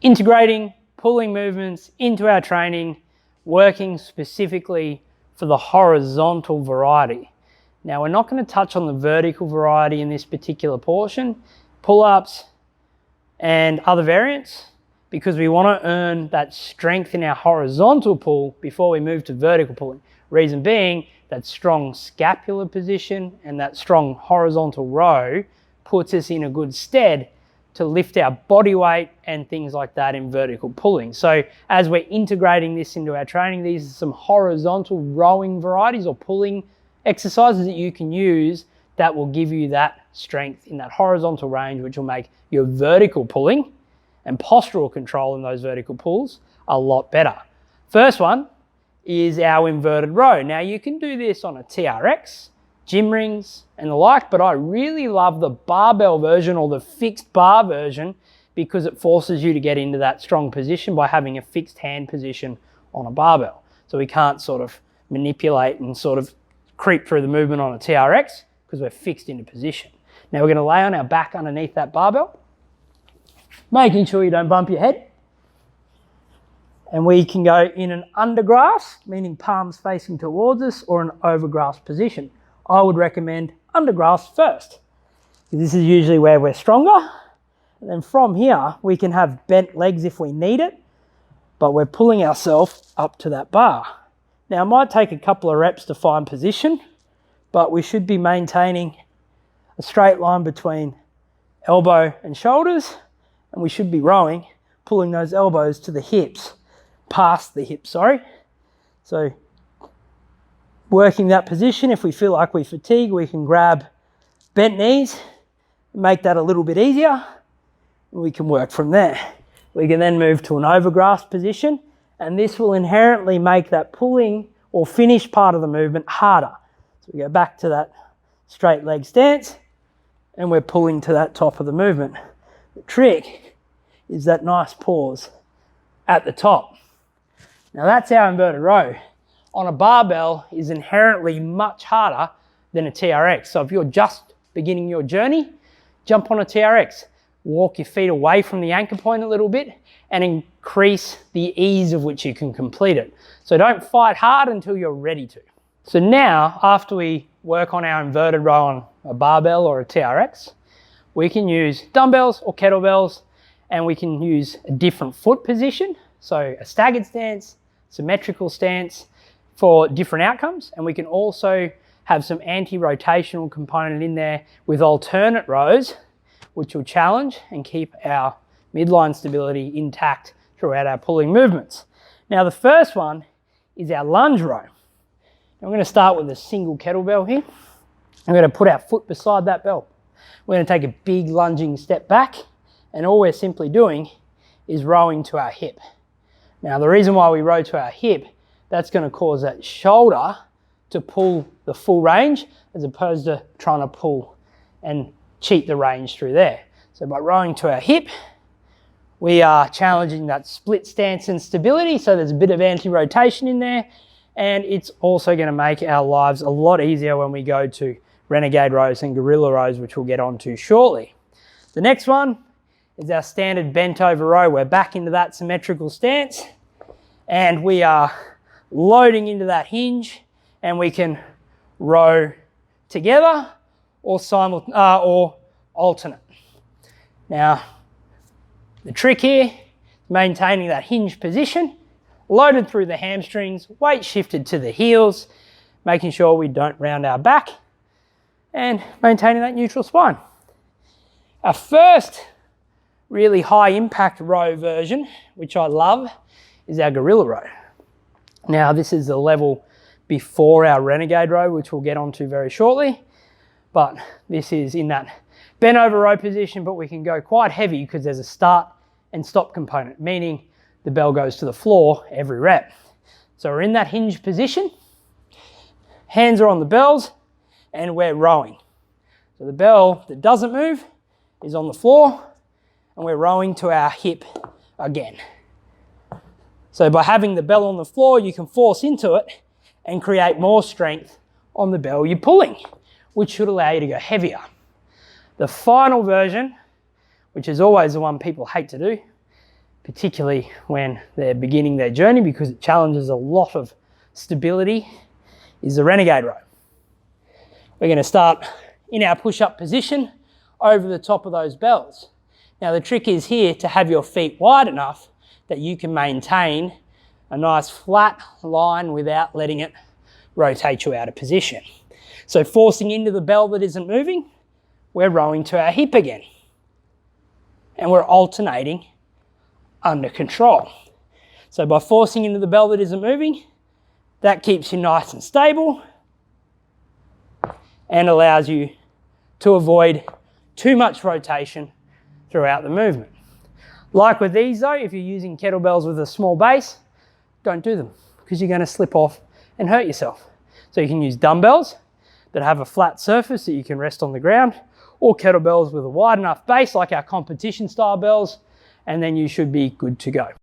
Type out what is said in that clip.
integrating pulling movements into our training, working specifically for the horizontal variety. Now, we're not going to touch on the vertical variety in this particular portion, pull-ups and other variants, because we want to earn that strength in our horizontal pull before we move to vertical pulling. Reason being, that strong scapular position and that strong horizontal row puts us in a good stead to lift our body weight and things like that in vertical pulling. So as we're integrating this into our training, these are some horizontal rowing varieties or pulling exercises that you can use that will give you that strength in that horizontal range, which will make your vertical pulling and postural control in those vertical pulls a lot better. First one is our inverted row. Now, you can do this on a TRX, gym rings and the like, but I really love the barbell version or the fixed bar version because it forces you to get into that strong position by having a fixed hand position on a barbell. So we can't sort of manipulate and sort of creep through the movement on a TRX because we're fixed into position. Now we're going to lay on our back underneath that barbell, making sure you don't bump your head. And we can go in an under grasp, meaning palms facing towards us, or an over grasp position. I would recommend under grasp first, because this is usually where we're stronger. And then from here, we can have bent legs if we need it, but we're pulling ourselves up to that bar. Now, it might take a couple of reps to find position, but we should be maintaining a straight line between elbow and shoulders, and we should be rowing, pulling those elbows to the hips, past the hips, sorry. So working that position, if we feel like we fatigue, we can grab bent knees, make that a little bit easier, and we can work from there. We can then move to an overgrasp position, and this will inherently make that pulling or finish part of the movement harder. So we go back to that straight leg stance, and we're pulling to that top of the movement. The trick is that nice pause at the top. Now that's our inverted row. On a barbell is inherently much harder than a TRX. So if you're just beginning your journey, jump on a TRX, walk your feet away from the anchor point a little bit and increase the ease of which you can complete it. So don't fight hard until you're ready to. So now, after we work on our inverted row on a barbell or a TRX, we can use dumbbells or kettlebells, and we can use a different foot position. So a staggered stance, symmetrical stance for different outcomes. And we can also have some anti-rotational component in there with alternate rows, which will challenge and keep our midline stability intact throughout our pulling movements. Now the first one is our lunge row. I'm going to start with a single kettlebell here. I'm going to put our foot beside that bell. We're going to take a big lunging step back, and all we're simply doing is rowing to our hip. Now the reason why we row to our hip, that's going to cause that shoulder to pull the full range as opposed to trying to pull and cheat the range through there. So by rowing to our hip, we are challenging that split stance and stability, so there's a bit of anti-rotation in there, and it's also going to make our lives a lot easier when we go to Renegade rows and gorilla rows, which we'll get onto shortly. The next one is our standard bent over row. We're back into that symmetrical stance, and we are loading into that hinge, and we can row together or alternate. Now, the trick here is maintaining that hinge position, loaded through the hamstrings, weight shifted to the heels, making sure we don't round our back, and maintaining that neutral spine. Our first really high impact row version, which I love, is our gorilla row. Now this is the level before our Renegade row, which we'll get onto very shortly, but this is in that bent over row position, but we can go quite heavy because there's a start and stop component, meaning the bell goes to the floor every rep. So we're in that hinge position, hands are on the bells, and we're rowing. So the bell that doesn't move is on the floor, and we're rowing to our hip again. So by having the bell on the floor, you can force into it and create more strength on the bell you're pulling, which should allow you to go heavier. The final version, which is always the one people hate to do, particularly when they're beginning their journey, because it challenges a lot of stability, is the Renegade Row. We're going to start in our push-up position over the top of those bells. Now the trick is here to have your feet wide enough that you can maintain a nice flat line without letting it rotate you out of position. So forcing into the bell that isn't moving, we're rowing to our hip again. And we're alternating under control. So by forcing into the bell that isn't moving, that keeps you nice and stable and allows you to avoid too much rotation throughout the movement. Like with these though, if you're using kettlebells with a small base, don't do them because you're going to slip off and hurt yourself. So you can use dumbbells that have a flat surface that you can rest on the ground, or kettlebells with a wide enough base like our competition style bells, and then you should be good to go.